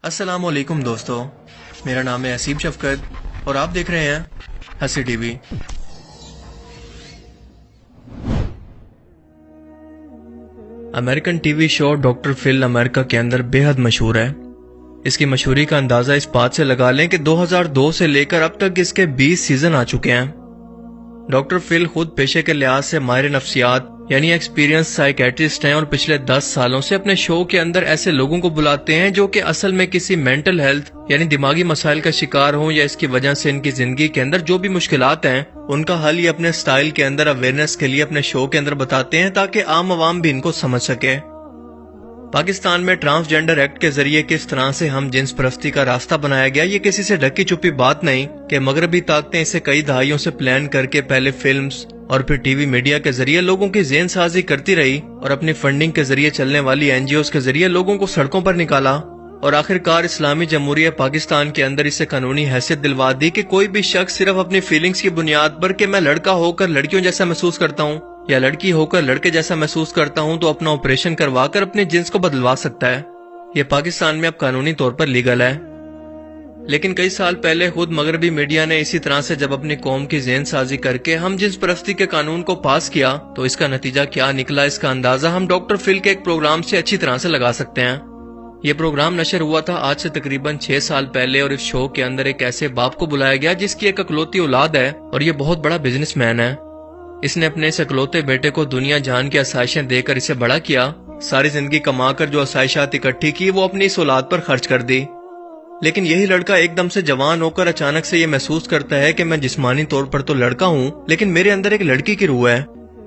अस्सलाम वालेकुम दोस्तों, मेरा नाम है असीम शफकत और आप देख रहे हैं हंसी TV. American TV show doctor Phil America के अंदर बेहद मशहूर है। इसकी मशहूरी का अंदाजा इस बात से लगा लें कि 2002 से लेकर अब तक इसके 20 सीजन आ चुके हैं। डॉक्टर फिल खुद पेशे के लिहाज से माहिर नफ्सियात यानी एक्सपीरियंस साइकेट्रिस्ट हैं और पिछले 10 सालों से अपने शो के अंदर ऐसे लोगों को बुलाते हैं जो कि असल में किसी मेंटल हेल्थ यानी दिमागी मसाइल का शिकार हों या इसकी वजह से इनकी जिंदगी के अंदर जो भी मुश्किलात हैं उनका हल ये अपने स्टाइल के अंदर अवेयरनेस के लिए अपने शो के अंदर बताते हैं ताकि आम आवाम भी इनको समझ सके। पाकिस्तान में ट्रांसजेंडर एक्ट के जरिए किस तरह से हम जिन्स परस्ती का रास्ता बनाया गया ये किसी से ढकी छुपी बात नहीं कि मगरबी ताकतें इसे कई दहाइयों से प्लान करके पहले फिल्म्स और फिर टीवी मीडिया के जरिए लोगों की ज़हन साजी करती रही और अपनी फंडिंग के जरिए चलने वाली एनजीओ के जरिए लोगों को सड़कों पर निकाला और आखिरकार इस्लामी जमहूरिया पाकिस्तान के अंदर इसे कानूनी हैसियत दिलवा दी कि कोई भी शख्स सिर्फ अपनी फीलिंग्स की बुनियाद पर कि मैं लड़का होकर लड़कियों जैसा महसूस करता हूँ या लड़की होकर लड़के जैसा महसूस करता हूँ तो अपना ऑपरेशन करवा कर अपने जिन्स को बदलवा सकता है। ये पाकिस्तान में अब कानूनी तौर पर लीगल है। लेकिन कई साल पहले खुद मगरबी मीडिया ने इसी तरह से जब अपनी कौम की ज़हन साजी करके हम जिन्स परस्ती के कानून को पास किया तो इसका नतीजा क्या निकला, इसका अंदाजा हम डॉक्टर फिल के एक प्रोग्राम से अच्छी तरह से लगा सकते हैं। ये प्रोग्राम नशर हुआ था आज से तकरीबन 6 साल पहले और इस शो के अंदर एक ऐसे बाप को बुलाया गया जिसकी एक इकलौती औलाद है और ये बहुत बड़ा बिजनेसमैन है। इसने अपने इस इकलौते बेटे को दुनिया जान की आसाइशें देकर इसे बड़ा किया। सारी जिंदगी कमाकर जो आसाइशात इकट्ठी की वो अपनी इस औलाद पर खर्च कर दी। लेकिन यही लड़का एकदम से जवान होकर अचानक से ये महसूस करता है कि मैं जिस्मानी तौर पर तो लड़का हूँ लेकिन मेरे अंदर एक लड़की की रूह है,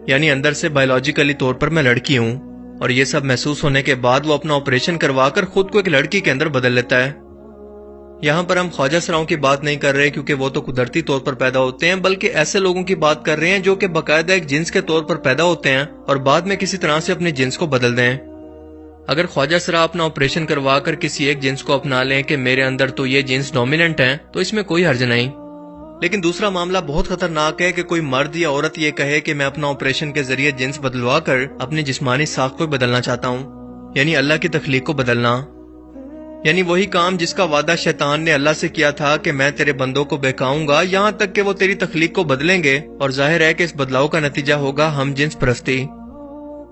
यानी अंदर से बायोलॉजिकली तौर पर मैं लड़की हूँ। और ये सब महसूस होने के बाद वो अपना ऑपरेशन करवाकर खुद को एक लड़की के अंदर बदल लेता है। यहाँ पर हम ख्वाजा सराओं की बात नहीं कर रहे क्योंकि वो तो कुदरती तौर पर पैदा होते हैं, बल्कि ऐसे लोगों की बात कर रहे हैं जो कि बाकायदा एक जिन्स के तौर पर पैदा होते हैं और बाद में किसी तरह से अपने जिन्स को बदल दें। अगर ख्वाजा सरा अपना ऑपरेशन करवा कर किसी एक जिन्स को अपना लें कि मेरे अंदर तो ये जिन्स डोमिनेंट हैं तो इसमें कोई हर्ज नहीं। लेकिन दूसरा मामला बहुत खतरनाक है कि कोई मर्द या औरत ये कहे कि मैं अपना ऑपरेशन के जरिए जिन्स बदलवा कर अपनी जिस्मानी साख को बदलना चाहता हूँ, यानी अल्लाह की तख्लीक को बदलना, यानी वही काम जिसका वादा शैतान ने अल्लाह से किया था कि मैं तेरे बंदों को बहकाऊंगा यहाँ तक कि वो तेरी तख्लीक को बदलेंगे। और जाहिर है कि इस बदलाव का नतीजा होगा हम जिन्स परस्ती,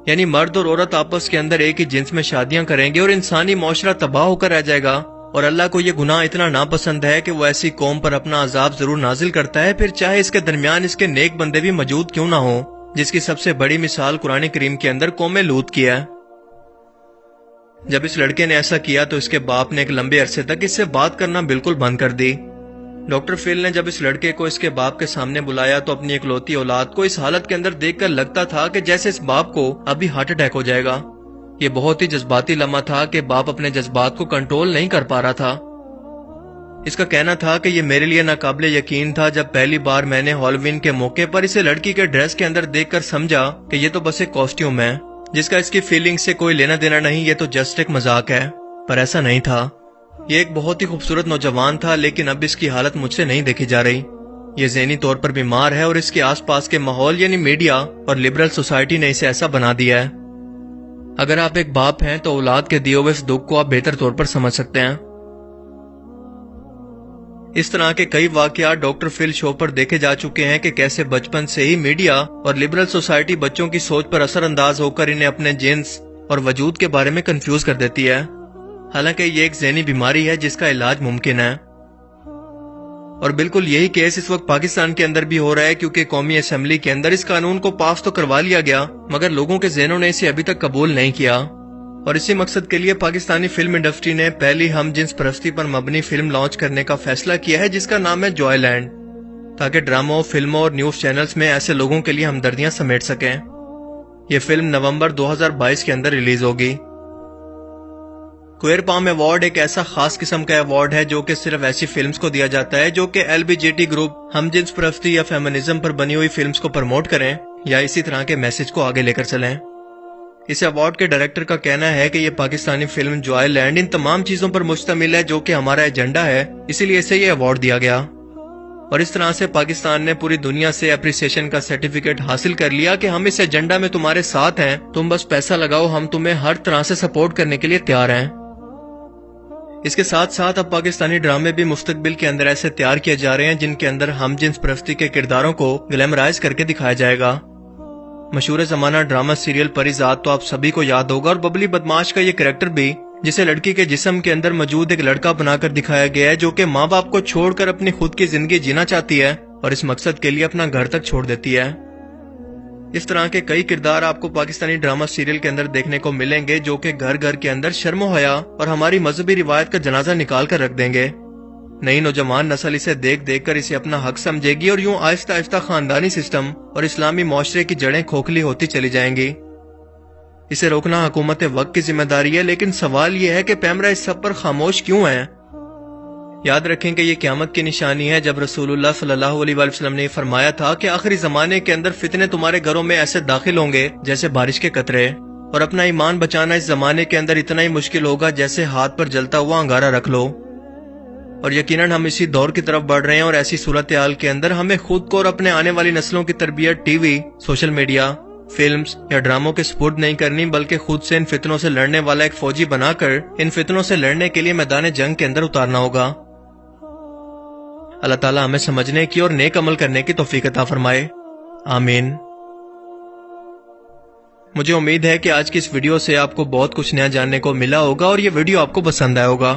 यानी मर्द और औरत आपस के अंदर एक ही जिन्स में शादियां करेंगे और इंसानी माशरा तबाह होकर रह जाएगा। और अल्लाह को ये गुनाह इतना नापसंद है कि वो ऐसी कौम पर अपना अजाब जरूर नाजिल करता है, फिर चाहे इसके दरमियान इसके नेक बंदे भी मौजूद क्यों ना हो, जिसकी सबसे बड़ी मिसाल कुरान करीम के अंदर कौम लूत की है। जब इस लड़के ने ऐसा किया तो इसके बाप ने एक लंबे अरसे तक इससे बात करना बिल्कुल बंद कर दी। डॉक्टर फिल ने जब इस लड़के को इसके बाप के सामने बुलाया तो अपनी इकलौती औलाद को इस हालत के अंदर देखकर लगता था कि जैसे इस बाप को अभी हार्ट अटैक हो जाएगा। ये बहुत ही जज्बाती लम्हा था कि बाप अपने जज्बात को कंट्रोल नहीं कर पा रहा था। इसका कहना था कि ये मेरे लिए नाकाबिले यकीन था जब पहली बार मैंने हॉलोवीन के मौके पर इसे लड़की के ड्रेस के अंदर देखकर समझा कि ये तो बस एक कॉस्ट्यूम है जिसका इसकी फीलिंग से कोई लेना देना नहीं, ये तो जस्ट एक मजाक है। पर ऐसा नहीं था। ये एक बहुत ही खूबसूरत नौजवान था लेकिन अब इसकी हालत मुझसे नहीं देखी जा रही। ये ज़हनी तौर पर बीमार है और इसके आसपास के माहौल यानी मीडिया और लिबरल सोसाइटी ने इसे ऐसा बना दिया है। अगर आप एक बाप हैं तो औलाद के दिए हुए इस दुख को आप बेहतर तौर पर समझ सकते हैं। इस तरह के कई वाकयात डॉक्टर फिल शो पर देखे जा चुके हैं कि कैसे बचपन से ही मीडिया और लिबरल सोसाइटी बच्चों की सोच पर असर अंदाज होकर इन्हें अपने जिन्स और वजूद के बारे में कंफ्यूज कर देती है। हालांकि ये एक ज़हनी बीमारी है जिसका इलाज मुमकिन है। और बिल्कुल यही केस इस वक्त पाकिस्तान के अंदर भी हो रहा है क्योंकि कौमी असेंबली के अंदर इस कानून को पास तो करवा लिया गया मगर लोगों के ज़हनों ने इसे अभी तक कबूल नहीं किया। और इसी मकसद के लिए पाकिस्तानी फिल्म इंडस्ट्री ने पहली हम जिन्स परस्ती पर मबनी फिल्म लॉन्च करने का फैसला किया है जिसका नाम है जॉयलैंड, ताकि ड्रामों, फिल्मों और न्यूज चैनल्स में ऐसे लोगों के लिए हमदर्दियां समेट सकें। ये फिल्म नवंबर 2022 के अंदर रिलीज होगी। क्वेयर पाम अवार्ड एक ऐसा खास किस्म का अवार्ड है जो कि सिर्फ ऐसी फिल्म्स को दिया जाता है जो कि एलबीजीटी ग्रुप हम जिन्स परस्ती या फेमिनिज्म पर बनी हुई फिल्म्स को प्रमोट करें या इसी तरह के मैसेज को आगे लेकर चलें। इस अवार्ड के डायरेक्टर का कहना है कि ये पाकिस्तानी फिल्म जॉयलैंड इन तमाम चीजों पर मुश्तमिल है जो कि हमारा एजेंडा है, इसीलिए इसे ये अवार्ड दिया गया। और इस तरह से पाकिस्तान ने पूरी दुनिया से अप्रिसिएशन का सर्टिफिकेट हासिल कर लिया कि हम इस एजेंडा में तुम्हारे साथ हैं, तुम बस पैसा लगाओ, हम तुम्हें हर तरह से सपोर्ट करने के लिए तैयार हैं। اس کے ساتھ ساتھ اب پاکستانی ڈرامے بھی مستقبل کے اندر ایسے تیار کیے جا رہے ہیں جن کے اندر ہم جنس پرستی کے کرداروں کو گلیمرائز کر کے دکھایا جائے گا۔ مشہور زمانہ ڈرامہ سیریل پری ذات تو آپ سبھی کو یاد ہوگا، اور ببلی بدماش کا یہ کریکٹر بھی، جسے لڑکی کے جسم کے اندر موجود ایک لڑکا بنا کر دکھایا گیا ہے جو کہ ماں باپ کو چھوڑ کر اپنی خود کی زندگی جینا چاہتی ہے اور اس مقصد کے لیے اپنا گھر تک چھوڑ دیتی ہے۔ اس طرح کے کئی کردار آپ کو پاکستانی ڈرامہ سیریل کے اندر دیکھنے کو ملیں گے جو کہ گھر گھر کے اندر شرم و حیا اور ہماری مذہبی روایت کا جنازہ نکال کر رکھ دیں گے۔ نئی نوجوان نسل اسے دیکھ دیکھ کر اسے اپنا حق سمجھے گی اور یوں آہستہ آہستہ خاندانی سسٹم اور اسلامی معاشرے کی جڑیں کھوکھلی ہوتی چلی جائیں گی۔ اسے روکنا حکومت وقت کی ذمہ داری ہے، لیکن سوال یہ ہے کہ پیمرا اس سب پر خاموش کیوں ہے؟ یاد رکھیں کہ یہ قیامت کی نشانی ہے، جب رسول اللہ صلی اللہ علیہ وسلم نے فرمایا تھا کہ آخری زمانے کے اندر فتنے تمہارے گھروں میں ایسے داخل ہوں گے جیسے بارش کے قطرے، اور اپنا ایمان بچانا اس زمانے کے اندر اتنا ہی مشکل ہوگا جیسے ہاتھ پر جلتا ہوا انگارہ رکھ لو۔ اور یقیناً ہم اسی دور کی طرف بڑھ رہے ہیں، اور ایسی صورتحال کے اندر ہمیں خود کو اور اپنے آنے والی نسلوں کی تربیت T V, social media, films یا ڈراموں کے سپرد نہیں کرنی، بلکہ خود سے ان فتنوں سے لڑنے والا ایک فوجی بنا کر ان فتنوں سے لڑنے کے لیے میدان جنگ کے اندر اتارنا ہوگا۔ اللہ تعالیٰ ہمیں سمجھنے کی اور نیک عمل کرنے کی توفیق عطا فرمائے، آمین۔ مجھے امید ہے کہ آج کی اس ویڈیو سے آپ کو بہت کچھ نیا جاننے کو ملا ہوگا اور یہ ویڈیو آپ کو پسند آیا ہوگا۔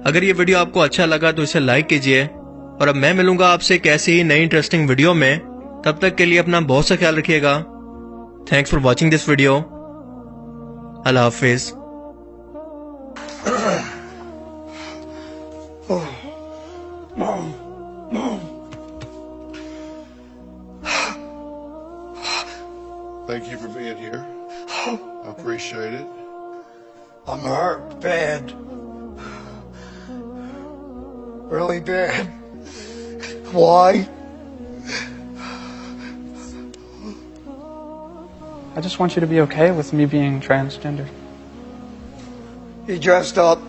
اگر یہ ویڈیو آپ کو اچھا لگا تو اسے لائک کیجئے، اور اب میں ملوں گا آپ سے ایک ایسی ہی نئی انٹرسٹنگ ویڈیو میں۔ تب تک کے لیے اپنا بہت سا خیال رکھیے گا۔ Thanks for watching this video. اللہ حافظ۔ Thank you for being here. I appreciate it. I'm hurt bad. Really bad. Why? I just want you to be okay with me being transgender. He dressed up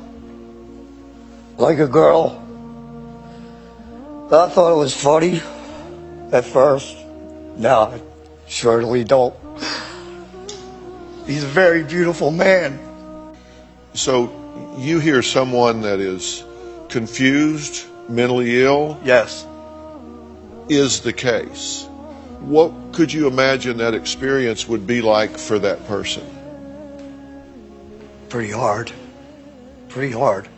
like a girl. I thought it was funny at first. Now I surely don't. He's a very beautiful man. So you hear someone that is confused, mentally ill, Yes. is the case. What could you imagine that experience would be like for that person? Pretty hard. Pretty hard.